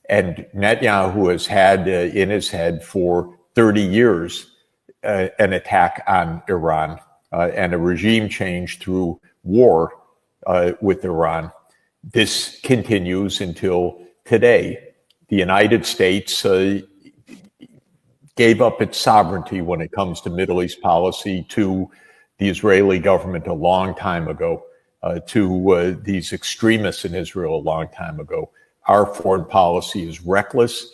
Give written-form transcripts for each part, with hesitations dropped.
And Netanyahu has had in his head for 30 years an attack on Iran and a regime change through war with Iran. This continues until today. The United States gave up its sovereignty when it comes to Middle East policy to the Israeli government a long time ago, to these extremists in Israel a long time ago. Our foreign policy is reckless,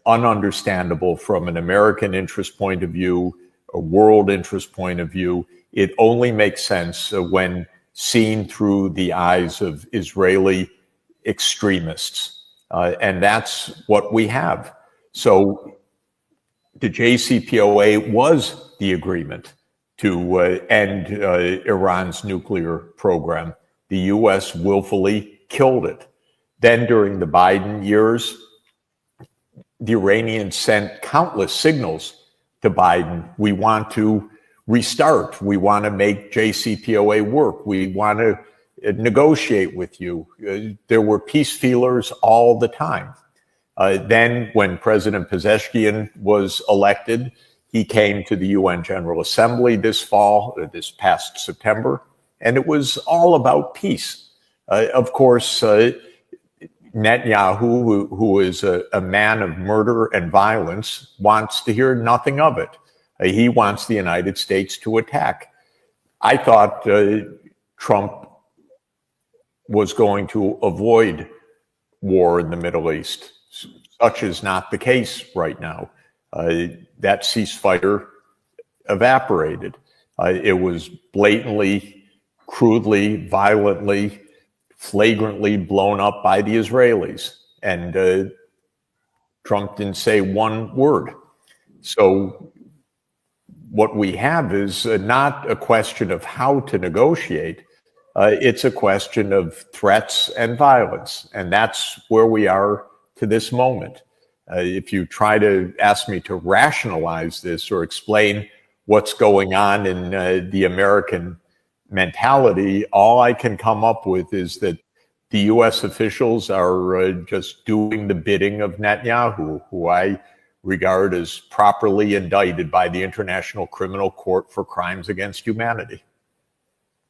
ununderstandable from an American interest point of view, a world interest point of view. It only makes sense when seen through the eyes of Israeli extremists. And that's what we have. So the JCPOA was the agreement to end Iran's nuclear program. The U.S. willfully killed it. Then during the Biden years, the Iranians sent countless signals to Biden. We want to restart. We want to make JCPOA work. We want to negotiate with you. There were peace feelers all the time. Then when President Pezeshkian was elected, he came to the UN General Assembly this past September, and it was all about peace. Of course, Netanyahu, who is a man of murder and violence, wants to hear nothing of it. He wants the United States to attack. I thought Trump was going to avoid war in the Middle East. Such is not the case right now. That ceasefire evaporated. It was blatantly, crudely, violently, flagrantly blown up by the Israelis. And Trump didn't say one word. So what we have is not a question of how to negotiate. It's a question of threats and violence. And that's where we are to this moment. If you try to ask me to rationalize this or explain what's going on in the American mentality, all I can come up with is that the U.S. officials are just doing the bidding of Netanyahu, who I regard as properly indicted by the International Criminal Court for crimes against humanity.